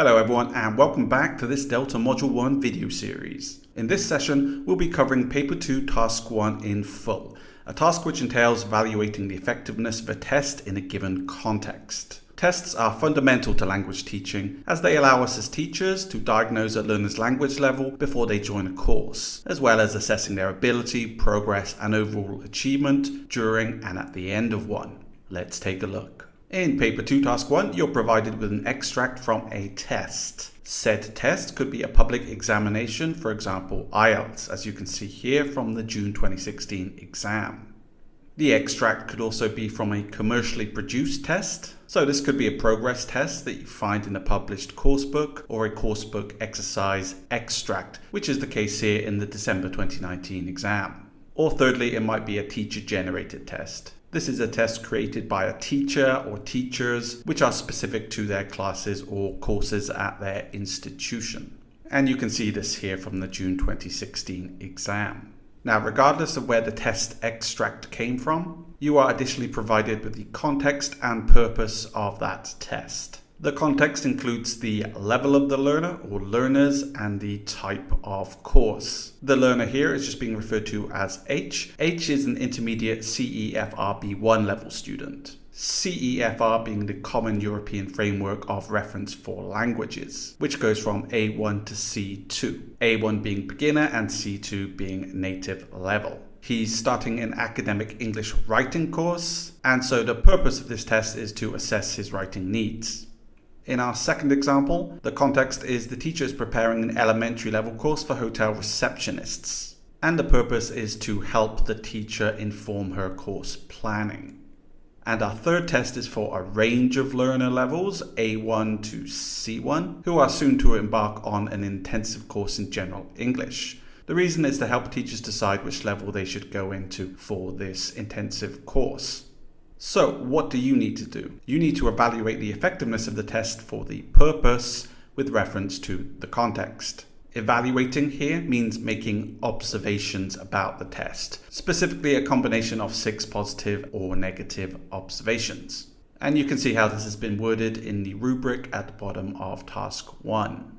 Hello everyone and welcome back to this Delta Module 1 video series. In this session, we'll be covering Paper 2 Task 1 in full, a task which entails evaluating the effectiveness of a test in a given context. Tests are fundamental to language teaching as they allow us as teachers to diagnose a learner's language level before they join a course, as well as assessing their ability, progress, and overall achievement during and at the end of one. Let's take a look. In Paper 2 Task 1, you're provided with an extract from a test. Said test could be a public examination, for example IELTS, as you can see here from the June 2016 exam. The extract could also be from a commercially produced test, so this could be a progress test that you find in a published coursebook or a coursebook exercise extract, which is the case here in the December 2019 exam. Or thirdly, it might be a teacher-generated test. This is a test created by a teacher or teachers which are specific to their classes or courses at their institution. And you can see this here from the June 2016 exam. Now, regardless of where the test extract came from, you are additionally provided with the context and purpose of that test. The context includes the level of the learner or learners and the type of course. The learner here is just being referred to as H. H is an intermediate CEFR B1 level student. CEFR being the Common European Framework of Reference for Languages, which goes from A1 to C2. A1 being beginner and C2 being native level. He's starting an academic English writing course, and so the purpose of this test is to assess his writing needs. In our second example, the context is the teacher is preparing an elementary level course for hotel receptionists, and the purpose is to help the teacher inform her course planning. And our third test is for a range of learner levels, A1 to C1, who are soon to embark on an intensive course in general English. The reason is to help teachers decide which level they should go into for this intensive course. So, what do you need to do? You need to evaluate the effectiveness of the test for the purpose with reference to the context. Evaluating here means making observations about the test, specifically a combination of 6 positive or negative observations. And you can see how this has been worded in the rubric at the bottom of Task 1.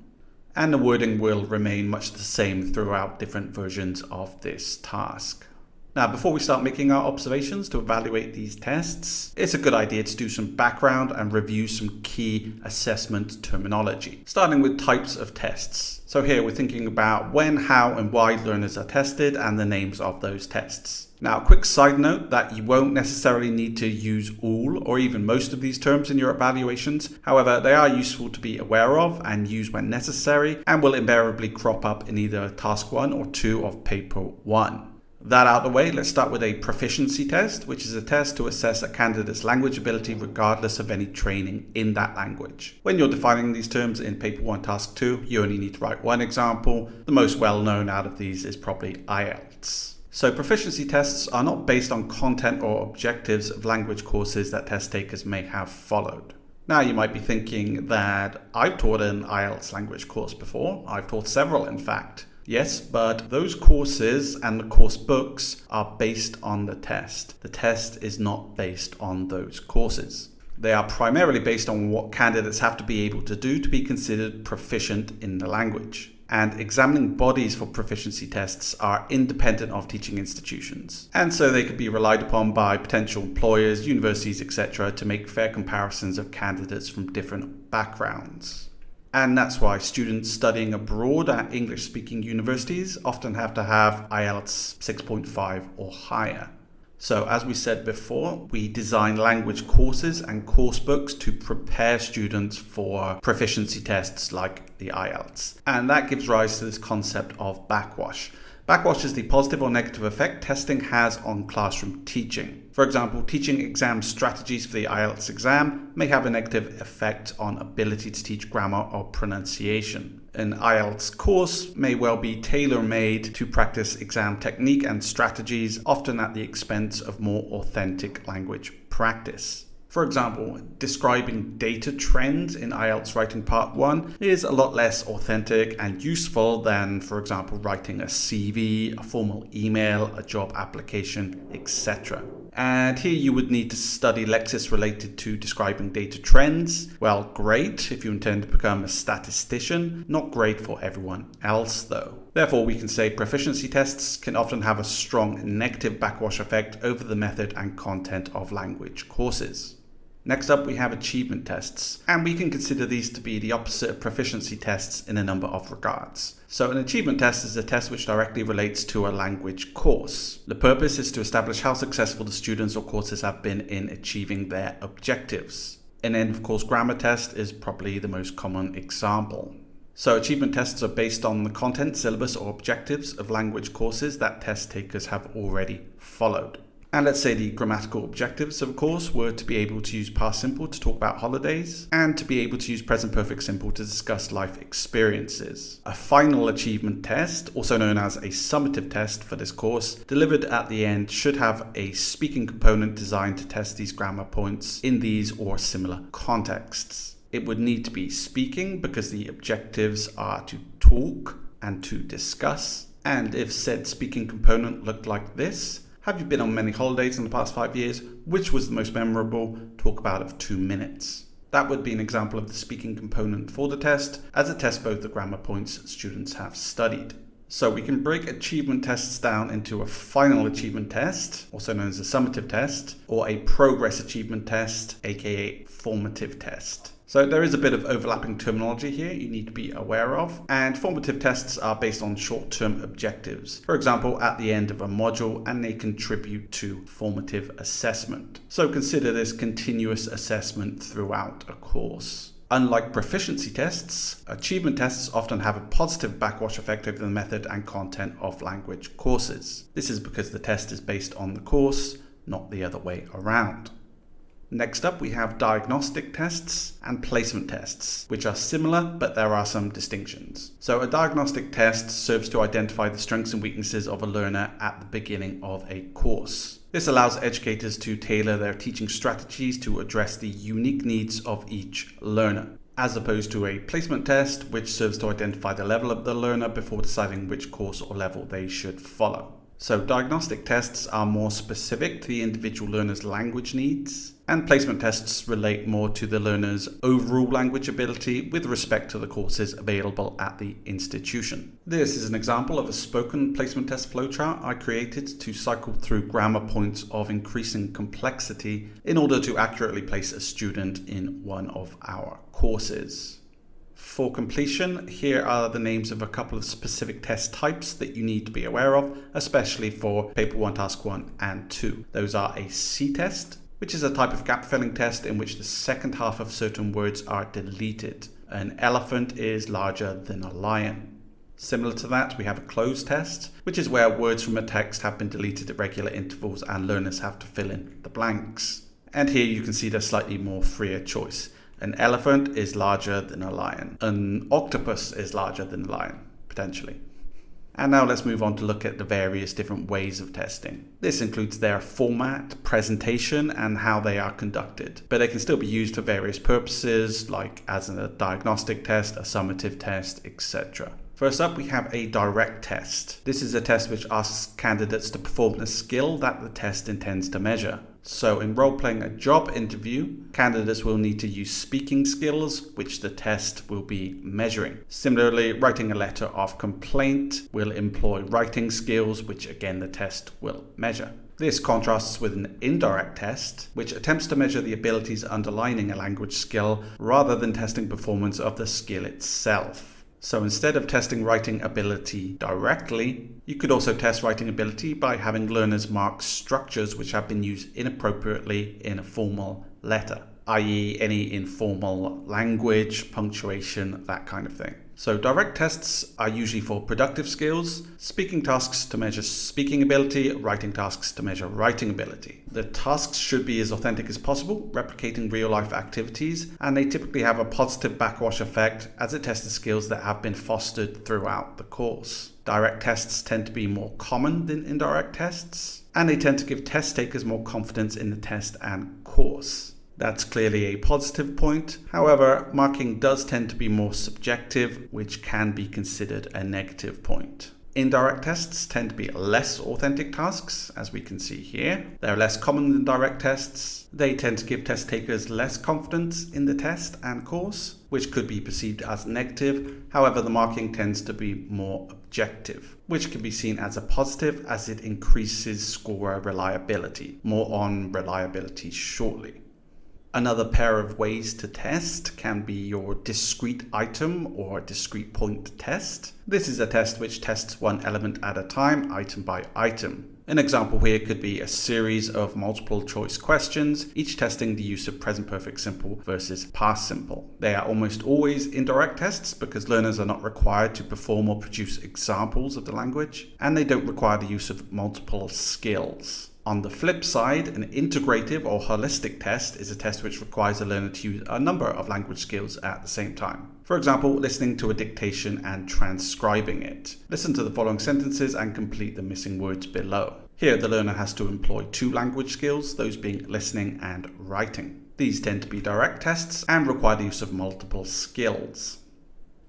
And the wording will remain much the same throughout different versions of this task. Now, before we start making our observations to evaluate these tests, it's a good idea to do some background and review some key assessment terminology, starting with types of tests. So here we're thinking about when, how, and why learners are tested and the names of those tests. Now, a quick side note that you won't necessarily need to use all or even most of these terms in your evaluations. However, they are useful to be aware of and use when necessary and will invariably crop up in either Task 1 or 2 of Paper 1. That out of the way, let's start with a proficiency test, which is a test to assess a candidate's language ability regardless of any training in that language. When you're defining these terms in Paper 1 Task 2, you only need to write one example. The most well-known out of these is probably IELTS. So proficiency tests are not based on content or objectives of language courses that test takers may have followed. Now you might be thinking that I've taught an IELTS language course before. I've taught several, in fact. Yes, but those courses and the course books are based on the test. The test is not based on those courses. They are primarily based on what candidates have to be able to do to be considered proficient in the language. And examining bodies for proficiency tests are independent of teaching institutions. And so they could be relied upon by potential employers, universities, etc. to make fair comparisons of candidates from different backgrounds. And that's why students studying abroad at English-speaking universities often have to have IELTS 6.5 or higher. So as we said before, we design language courses and course books to prepare students for proficiency tests like the IELTS. And that gives rise to this concept of backwash. Backwash is the positive or negative effect testing has on classroom teaching. For example, teaching exam strategies for the IELTS exam may have a negative effect on ability to teach grammar or pronunciation. An IELTS course may well be tailor-made to practice exam technique and strategies, often at the expense of more authentic language practice. For example, describing data trends in IELTS Writing Part 1 is a lot less authentic and useful than, for example, writing a CV, a formal email, a job application, etc. And here you would need to study lexis related to describing data trends. Well, great if you intend to become a statistician, not great for everyone else though. Therefore, we can say proficiency tests can often have a strong negative backwash effect over the method and content of language courses. Next up, we have achievement tests, and we can consider these to be the opposite of proficiency tests in a number of regards. So an achievement test is a test which directly relates to a language course. The purpose is to establish how successful the students or courses have been in achieving their objectives. An end of course grammar test is probably the most common example. So achievement tests are based on the content, syllabus, or objectives of language courses that test takers have already followed. And let's say the grammatical objectives of a course were to be able to use past simple to talk about holidays and to be able to use present perfect simple to discuss life experiences. A final achievement test, also known as a summative test for this course, delivered at the end should have a speaking component designed to test these grammar points in these or similar contexts. It would need to be speaking because the objectives are to talk and to discuss. And if said speaking component looked like this: have you been on many holidays in the past 5 years? Which was the most memorable? Talk about of 2 minutes. That would be an example of the speaking component for the test, as it tests both the grammar points students have studied. So we can break achievement tests down into a final achievement test, also known as a summative test, or a progress achievement test, aka formative test. So there is a bit of overlapping terminology here you need to be aware of, and formative tests are based on short-term objectives, for example at the end of a module, and they contribute to formative assessment. So consider this continuous assessment throughout a course. Unlike proficiency tests, achievement tests often have a positive backwash effect over the method and content of language courses. This is because the test is based on the course, not the other way around. Next up, we have diagnostic tests and placement tests, which are similar, but there are some distinctions. So a diagnostic test serves to identify the strengths and weaknesses of a learner at the beginning of a course. This allows educators to tailor their teaching strategies to address the unique needs of each learner, as opposed to a placement test, which serves to identify the level of the learner before deciding which course or level they should follow. So diagnostic tests are more specific to the individual learner's language needs, and placement tests relate more to the learner's overall language ability with respect to the courses available at the institution. This is an example of a spoken placement test flowchart I created to cycle through grammar points of increasing complexity in order to accurately place a student in one of our courses. For completion, here are the names of a couple of specific test types that you need to be aware of, especially for Paper 1, Task 1 and 2. Those are a C-test, which is a type of gap-filling test in which the second half of certain words are deleted. An elephant is larger than a lion. Similar to that, we have a closed test, which is where words from a text have been deleted at regular intervals and learners have to fill in the blanks. And here you can see the slightly more freer choice. An elephant is larger than a lion. An octopus is larger than a lion, potentially. And now let's move on to look at the various different ways of testing. This includes their format, presentation, and how they are conducted. But they can still be used for various purposes, like as a diagnostic test, a summative test, etc. First up, we have a direct test. This is a test which asks candidates to perform a skill that the test intends to measure. So in role-playing a job interview, candidates will need to use speaking skills, which the test will be measuring. Similarly, writing a letter of complaint will employ writing skills, which again the test will measure. This contrasts with an indirect test, which attempts to measure the abilities underlying a language skill rather than testing performance of the skill itself. So instead of testing writing ability directly, you could also test writing ability by having learners mark structures which have been used inappropriately in a formal letter, i.e. any informal language, punctuation, that kind of thing. So direct tests are usually for productive skills, speaking tasks to measure speaking ability, writing tasks to measure writing ability. The tasks should be as authentic as possible, replicating real-life activities, and they typically have a positive backwash effect as it tests the skills that have been fostered throughout the course. Direct tests tend to be more common than indirect tests, and they tend to give test takers more confidence in the test and course. That's clearly a positive point. However, marking does tend to be more subjective, which can be considered a negative point. Indirect tests tend to be less authentic tasks, as we can see here. They're less common than direct tests. They tend to give test takers less confidence in the test and course, which could be perceived as negative. However, the marking tends to be more objective, which can be seen as a positive as it increases scorer reliability. More on reliability shortly. Another pair of ways to test can be your discrete item or discrete point test. This is a test which tests one element at a time, item by item. An example here could be a series of multiple choice questions, each testing the use of present perfect simple versus past simple. They are almost always indirect tests because learners are not required to perform or produce examples of the language, and they don't require the use of multiple skills. On the flip side, an integrative or holistic test is a test which requires a learner to use a number of language skills at the same time. For example, listening to a dictation and transcribing it. Listen to the following sentences and complete the missing words below. Here, the learner has to employ two language skills, those being listening and writing. These tend to be direct tests and require the use of multiple skills.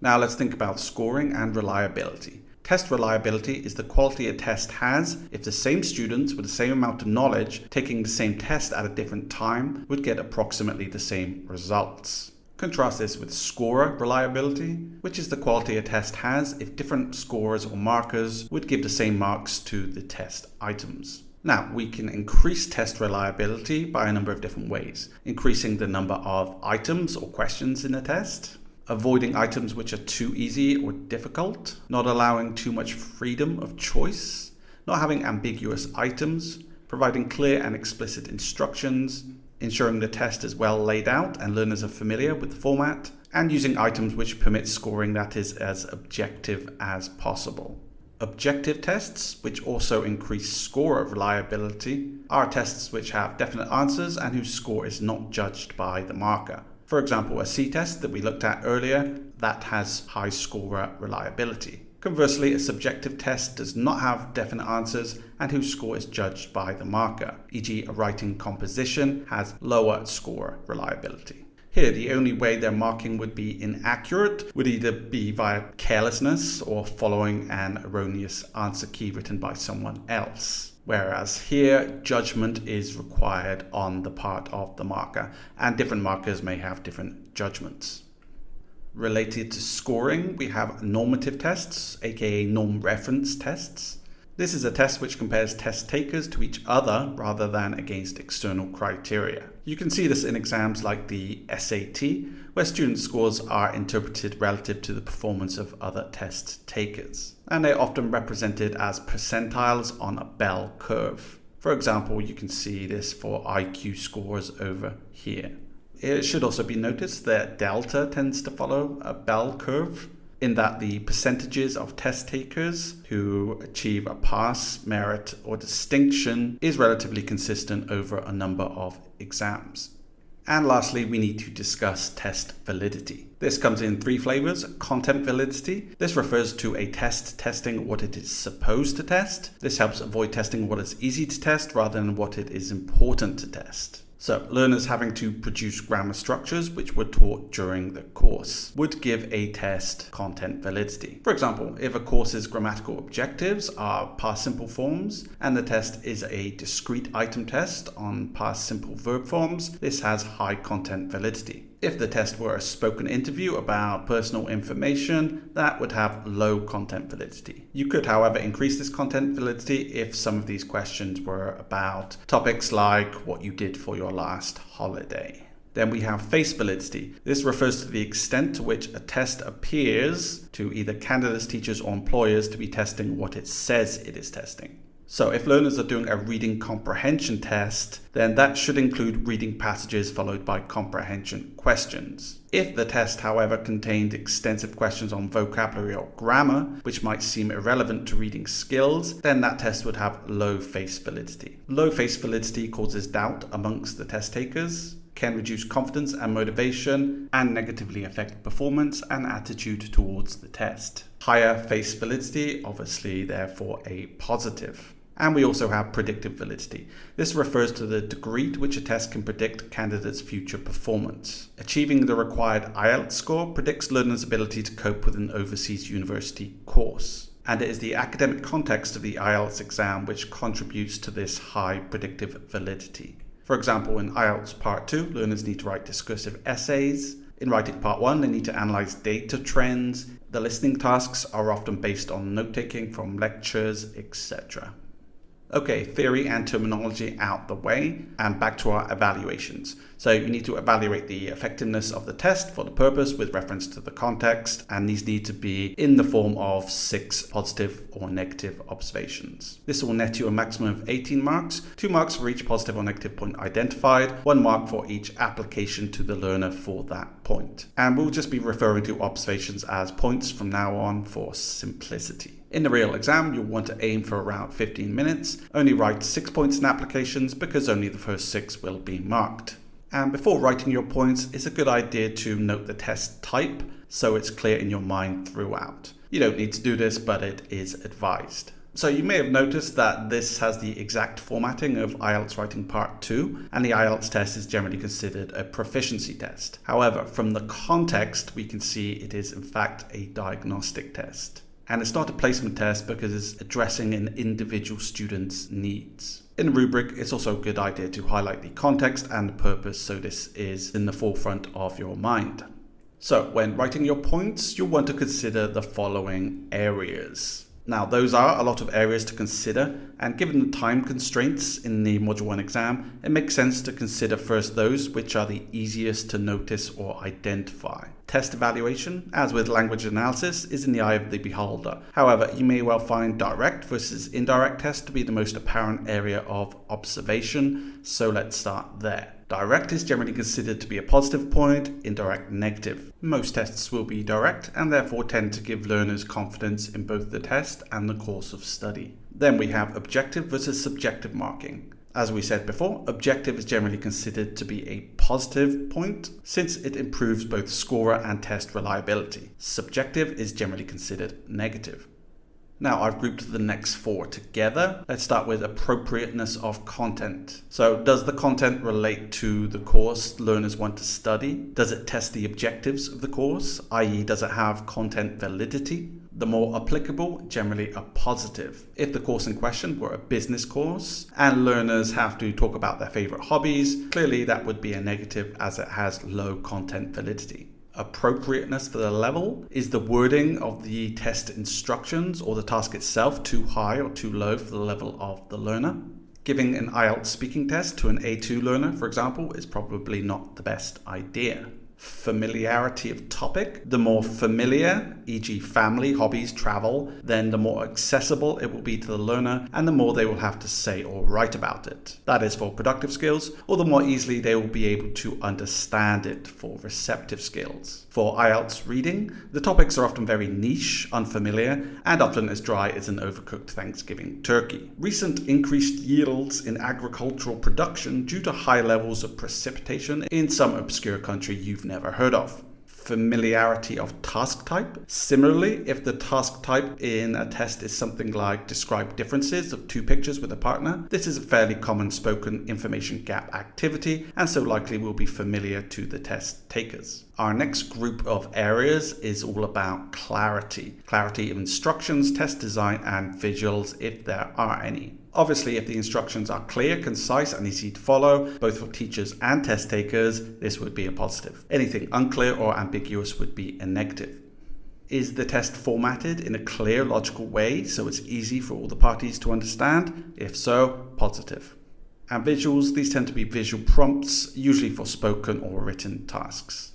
Now let's think about scoring and reliability. Test reliability is the quality a test has if the same students with the same amount of knowledge taking the same test at a different time would get approximately the same results. Contrast this with scorer reliability, which is the quality a test has if different scorers or markers would give the same marks to the test items. Now, we can increase test reliability by a number of different ways. Increasing the number of items or questions in a test, avoiding items which are too easy or difficult, not allowing too much freedom of choice, not having ambiguous items, providing clear and explicit instructions, ensuring the test is well laid out and learners are familiar with the format, and using items which permit scoring that is as objective as possible. Objective tests, which also increase scorer reliability, are tests which have definite answers and whose score is not judged by the marker. For example, a C test that we looked at earlier, that has high scorer reliability. Conversely, a subjective test does not have definite answers and whose score is judged by the marker, e.g. a writing composition has lower scorer reliability. Here, the only way their marking would be inaccurate would either be via carelessness or following an erroneous answer key written by someone else. Whereas here, judgment is required on the part of the marker, and different markers may have different judgments. Related to scoring, we have normative tests, aka norm reference tests. This is a test which compares test takers to each other rather than against external criteria. You can see this in exams like the SAT, where student scores are interpreted relative to the performance of other test takers. And they're often represented as percentiles on a bell curve. For example, you can see this for IQ scores over here. It should also be noticed that delta tends to follow a bell curve, in that the percentages of test takers who achieve a pass, merit, or distinction is relatively consistent over a number of exams. And lastly, we need to discuss test validity. This comes in three flavors. Content validity. This refers to a test testing what it is supposed to test. This helps avoid testing what is easy to test rather than what it is important to test. So, learners having to produce grammar structures which were taught during the course would give a test content validity. For example, if a course's grammatical objectives are past simple forms and the test is a discrete item test on past simple verb forms, this has high content validity. If the test were a spoken interview about personal information, that would have low content validity. You could, however, increase this content validity if some of these questions were about topics like what you did for your last holiday. Then we have face validity. This refers to the extent to which a test appears to either candidates, teachers, or employers to be testing what it says it is testing. So if learners are doing a reading comprehension test, then that should include reading passages followed by comprehension questions. If the test, however, contained extensive questions on vocabulary or grammar, which might seem irrelevant to reading skills, then that test would have low face validity. Low face validity causes doubt amongst the test takers, can reduce confidence and motivation, and negatively affect performance and attitude towards the test. Higher face validity, obviously therefore a positive. And we also have predictive validity. This refers to the degree to which a test can predict candidates' future performance. Achieving the required IELTS score predicts learners' ability to cope with an overseas university course. And it is the academic context of the IELTS exam which contributes to this high predictive validity. For example, in IELTS Part 2, learners need to write discursive essays. In writing Part 1, they need to analyze data trends. The listening tasks are often based on note-taking from lectures, etc. Okay, theory and terminology out the way, and back to our evaluations. So you need to evaluate the effectiveness of the test for the purpose with reference to the context, and these need to be in the form of 6 positive or negative observations. This will net you a maximum of 18 marks, 2 marks for each positive or negative point identified, 1 mark for each application to the learner for that point. And we'll just be referring to observations as points from now on for simplicity. In the real exam, you'll want to aim for around 15 minutes. Only write 6 points in applications because only the first 6 will be marked. And before writing your points, it's a good idea to note the test type so it's clear in your mind throughout. You don't need to do this, but it is advised. So you may have noticed that this has the exact formatting of IELTS Writing Part 2, and the IELTS test is generally considered a proficiency test. However, from the context, we can see it is in fact a diagnostic test. And it's not a placement test because it's addressing an individual student's needs. In the rubric, it's also a good idea to highlight the context and the purpose so this is in the forefront of your mind. So when writing your points, you'll want to consider the following areas. Now, those are a lot of areas to consider, and given the time constraints in the Module 1 exam, it makes sense to consider first those which are the easiest to notice or identify. Test evaluation, as with language analysis, is in the eye of the beholder. However, you may well find direct versus indirect tests to be the most apparent area of observation, so let's start there. Direct is generally considered to be a positive point, indirect negative. Most tests will be direct and therefore tend to give learners confidence in both the test and the course of study. Then we have objective versus subjective marking. As we said before, objective is generally considered to be a positive point since it improves both scorer and test reliability. Subjective is generally considered negative. Now I've grouped the next 4 together. Let's start with appropriateness of content. So does the content relate to the course learners want to study? Does it test the objectives of the course, i.e. does it have content validity? The more applicable, generally a positive. If the course in question were a business course and learners have to talk about their favorite hobbies, clearly that would be a negative as it has low content validity. Appropriateness for the level. Is the wording of the test instructions or the task itself too high or too low for the level of the learner? Giving an IELTS speaking test to an A2 learner, for example, is probably not the best idea. Familiarity of topic. The more familiar, e.g. family, hobbies, travel, then the more accessible it will be to the learner and the more they will have to say or write about it. That is for productive skills, or the more easily they will be able to understand it for receptive skills. For IELTS reading, the topics are often very niche, unfamiliar, and often as dry as an overcooked Thanksgiving turkey. Recent increased yields in agricultural production due to high levels of precipitation in some obscure country you've never heard of. Familiarity of task type. Similarly, if the task type in a test is something like describe differences of 2 pictures with a partner, this is a fairly common spoken information gap activity and so likely will be familiar to the test takers. Our next group of areas is all about clarity. Clarity of instructions, test design, and visuals if there are any. Obviously, if the instructions are clear, concise, and easy to follow, both for teachers and test takers, this would be a positive. Anything unclear or ambiguous would be a negative. Is the test formatted in a clear, logical way so it's easy for all the parties to understand? If so, positive. And visuals, these tend to be visual prompts, usually for spoken or written tasks.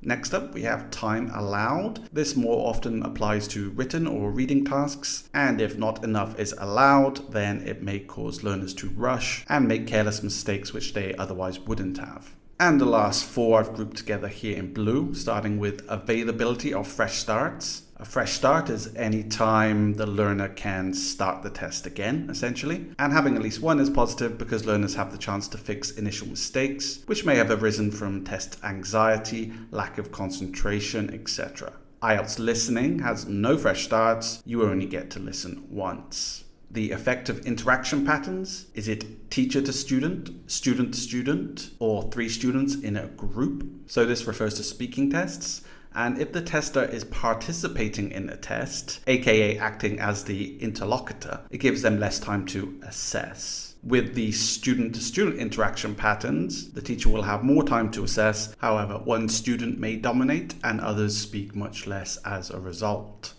Next up, we have time allowed. This more often applies to written or reading tasks, and if not enough is allowed, then it may cause learners to rush and make careless mistakes which they otherwise wouldn't have. And the last 4 I've grouped together here in blue, starting with availability of fresh starts. A fresh start is any time the learner can start the test again, essentially. And having at least one is positive because learners have the chance to fix initial mistakes, which may have arisen from test anxiety, lack of concentration, etc. IELTS listening has no fresh starts. You only get to listen once. The effective interaction patterns. Is it teacher to student, student to student, or 3 students in a group? So this refers to speaking tests. And if the tester is participating in the test, aka acting as the interlocutor, it gives them less time to assess. With the student-to-student interaction patterns, the teacher will have more time to assess. However, one student may dominate and others speak much less as a result.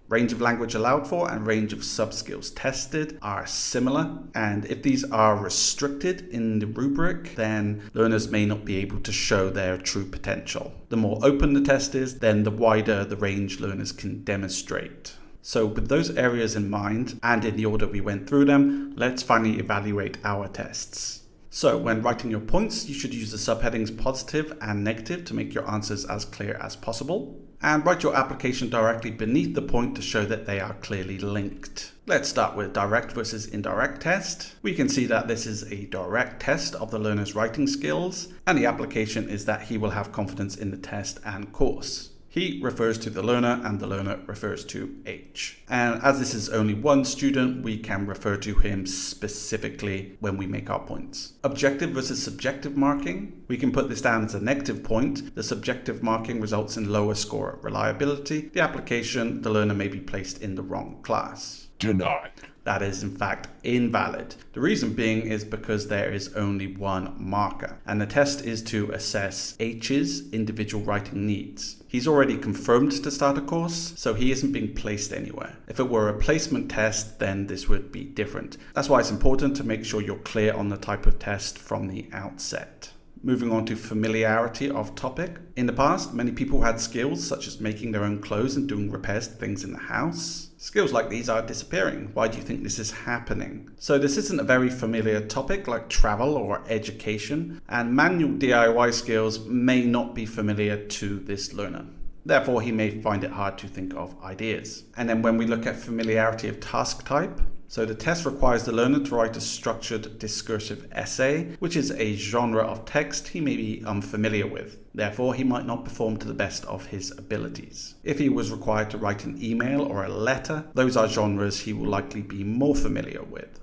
Range of language allowed for and range of subskills tested are similar, and if these are restricted in the rubric, then learners may not be able to show their true potential. The more open the test is, then the wider the range learners can demonstrate. So with those areas in mind, and in the order we went through them, let's finally evaluate our tests. So when writing your points, you should use the subheadings positive and negative to make your answers as clear as possible. And write your application directly beneath the point to show that they are clearly linked. Let's start with direct versus indirect test. We can see that this is a direct test of the learner's writing skills, and the application is that he will have confidence in the test and course. He refers to the learner and the learner refers to H. And as this is only one student, we can refer to him specifically when we make our points. Objective versus subjective marking. We can put this down as a negative point. The subjective marking results in lower score reliability. The application, the learner may be placed in the wrong class. Denied. That is in fact invalid. The reason being is because there is only one marker, and the test is to assess H's individual writing needs. He's already confirmed to start a course, so he isn't being placed anywhere. If it were a placement test, then this would be different. That's why it's important to make sure you're clear on the type of test from the outset. Moving on to familiarity of topic. In the past, many people had skills such as making their own clothes and doing repairs to things in the house. Skills like these are disappearing. Why do you think this is happening? So this isn't a very familiar topic like travel or education, and manual DIY skills may not be familiar to this learner. Therefore, he may find it hard to think of ideas. And then when we look at familiarity of task type, so the test requires the learner to write a structured discursive essay, which is a genre of text he may be unfamiliar with. Therefore, he might not perform to the best of his abilities. If he was required to write an email or a letter, those are genres he will likely be more familiar with.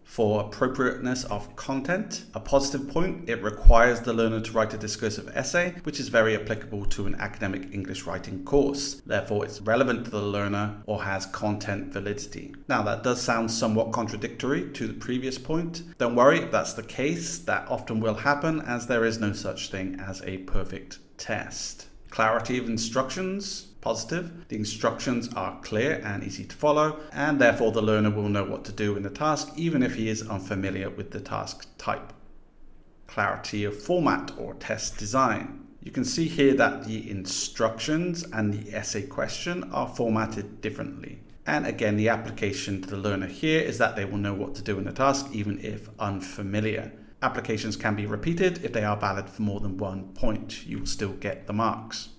For appropriateness of content, a positive point, it requires the learner to write a discursive essay, which is very applicable to an academic English writing course. Therefore, it's relevant to the learner or has content validity. Now, that does sound somewhat contradictory to the previous point. Don't worry if that's the case, that often will happen as there is no such thing as a perfect test. Clarity of instructions. Positive. The instructions are clear and easy to follow, and therefore the learner will know what to do in the task even if he is unfamiliar with the task type. Clarity of format or test design. You can see here that the instructions and the essay question are formatted differently. And again, the application to the learner here is that they will know what to do in the task even if unfamiliar. Applications can be repeated if they are valid for more than 1 point. You will still get the marks.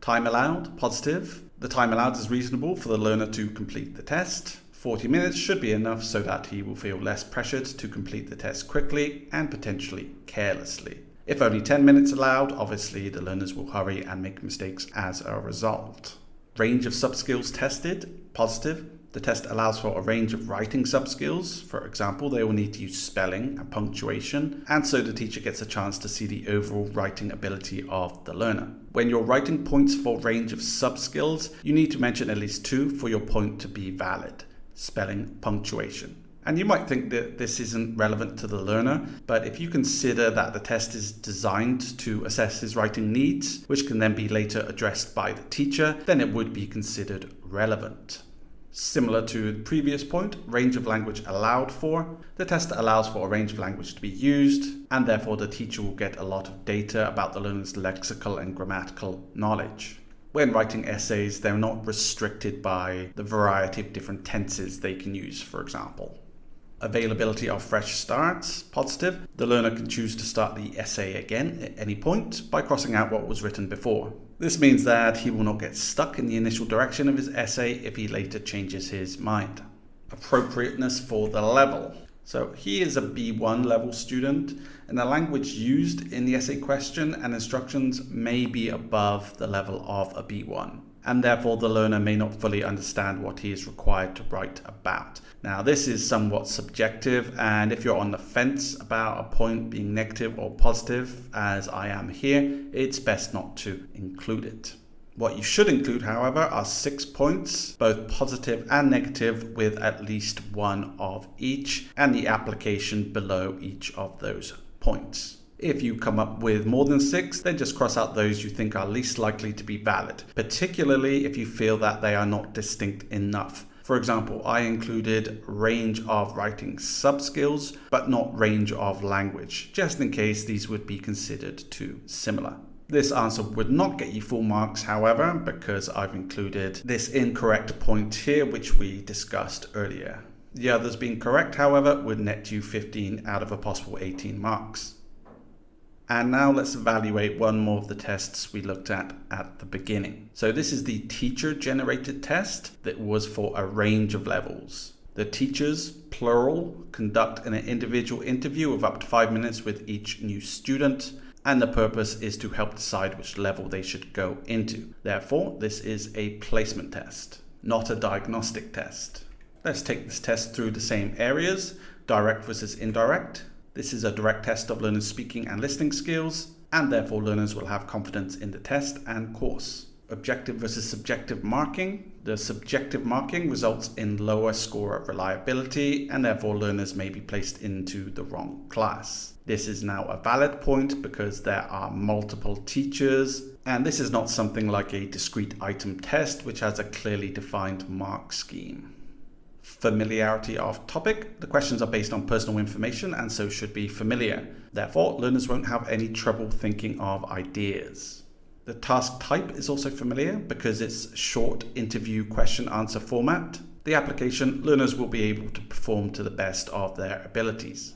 Time allowed, positive. The time allowed is reasonable for the learner to complete the test. 40 minutes should be enough so that he will feel less pressured to complete the test quickly and potentially carelessly. If only 10 minutes allowed, obviously the learners will hurry and make mistakes as a result. Range of subskills tested, positive. The test allows for a range of writing subskills. For example, they will need to use spelling and punctuation, and so the teacher gets a chance to see the overall writing ability of the learner. When you're writing points for range of subskills, you need to mention at least 2 for your point to be valid: spelling, punctuation. And you might think that this isn't relevant to the learner, but if you consider that the test is designed to assess his writing needs, which can then be later addressed by the teacher, then it would be considered relevant. Similar to the previous point, range of language allowed for. The test allows for a range of language to be used, and therefore the teacher will get a lot of data about the learner's lexical and grammatical knowledge. When writing essays, they're not restricted by the variety of different tenses they can use, for example. Availability of fresh starts, positive. The learner can choose to start the essay again at any point by crossing out what was written before. This means that he will not get stuck in the initial direction of his essay if he later changes his mind. Appropriateness for the level. So he is a B1 level student, and the language used in the essay question and instructions may be above the level of a B1. And therefore the learner may not fully understand what he is required to write about. Now, this is somewhat subjective, and if you're on the fence about a point being negative or positive, as I am here, it's best not to include it. What you should include, however, are 6 points, both positive and negative, with at least one of each, and the application below each of those points. If you come up with more than 6, then just cross out those you think are least likely to be valid, particularly if you feel that they are not distinct enough. For example, I included range of writing subskills, but not range of language, just in case these would be considered too similar. This answer would not get you full marks, however, because I've included this incorrect point here, which we discussed earlier. The others being correct, however, would net you 15 out of a possible 18 marks. And now let's evaluate one more of the tests we looked at the beginning. So this is the teacher-generated test that was for a range of levels. The teachers, plural, conduct an individual interview of up to 5 minutes with each new student, and the purpose is to help decide which level they should go into. Therefore, this is a placement test, not a diagnostic test. Let's take this test through the same areas, direct versus indirect. This is a direct test of learners' speaking and listening skills, and therefore learners will have confidence in the test and course. Objective versus subjective marking. The subjective marking results in lower score reliability, and therefore learners may be placed into the wrong class. This is now a valid point because there are multiple teachers, and this is not something like a discrete item test which has a clearly defined mark scheme. Familiarity of topic. The questions are based on personal information and so should be familiar. Therefore, learners won't have any trouble thinking of ideas. The task type is also familiar because it's short interview question answer format. The application, learners will be able to perform to the best of their abilities.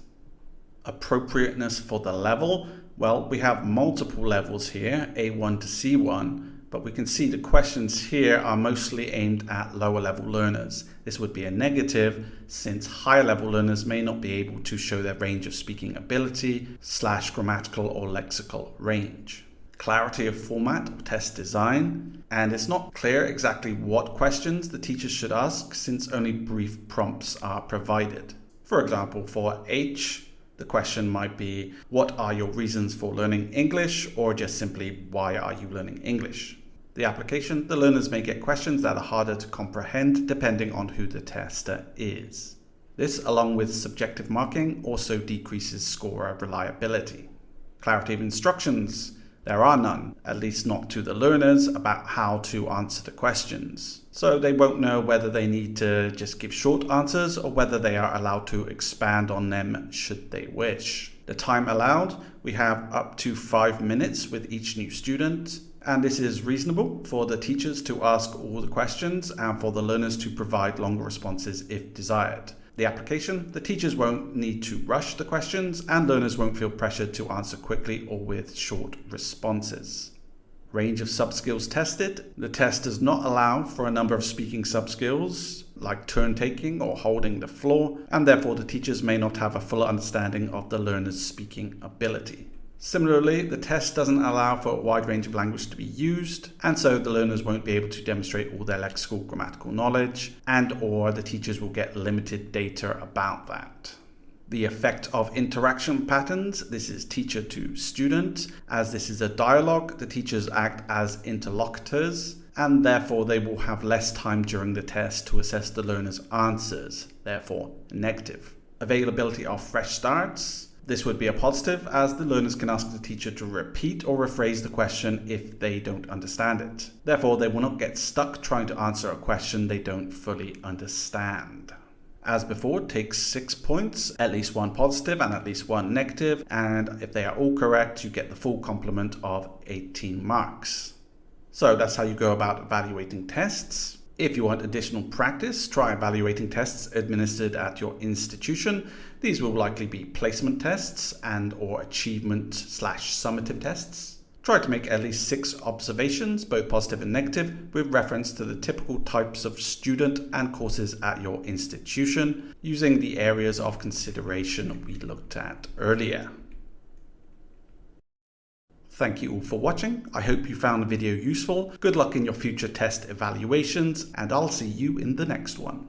Appropriateness for the level. Well, we have multiple levels here, A1 to C1, but we can see the questions here are mostly aimed at lower level learners. This would be a negative since higher level learners may not be able to show their range of speaking ability / grammatical or lexical range. Clarity of format or test design, and it's not clear exactly what questions the teachers should ask since only brief prompts are provided. For example, for H, the question might be, what are your reasons for learning English? Or just simply, why are you learning English? The application, the learners may get questions that are harder to comprehend depending on who the tester is. This, along with subjective marking, also decreases scorer reliability. Clarity of instructions. There are none, at least not to the learners, about how to answer the questions. So they won't know whether they need to just give short answers or whether they are allowed to expand on them should they wish. The time allowed, we have up to 5 minutes with each new student. And this is reasonable for the teachers to ask all the questions and for the learners to provide longer responses if desired. The application, the teachers won't need to rush the questions and learners won't feel pressured to answer quickly or with short responses. Range of subskills tested. The test does not allow for a number of speaking subskills like turn taking or holding the floor, and therefore the teachers may not have a full understanding of the learner's speaking ability. Similarly, the test doesn't allow for a wide range of language to be used, and so the learners won't be able to demonstrate all their lexical grammatical knowledge, and or the teachers will get limited data about that. The effect of interaction patterns, this is teacher to student. As this is a dialogue, the teachers act as interlocutors, and therefore they will have less time during the test to assess the learner's answers, therefore negative. Availability of fresh starts. This would be a positive as the learners can ask the teacher to repeat or rephrase the question if they don't understand it. Therefore, they will not get stuck trying to answer a question they don't fully understand. As before, it takes 6 points, at least 1 positive and at least 1 negative, and if they are all correct, you get the full complement of 18 marks. So that's how you go about evaluating tests. If you want additional practice, try evaluating tests administered at your institution. These will likely be placement tests and or achievement/summative tests. Try to make at least 6 observations, both positive and negative, with reference to the typical types of student and courses at your institution, using the areas of consideration we looked at earlier. Thank you all for watching. I hope you found the video useful. Good luck in your future test evaluations, and I'll see you in the next one.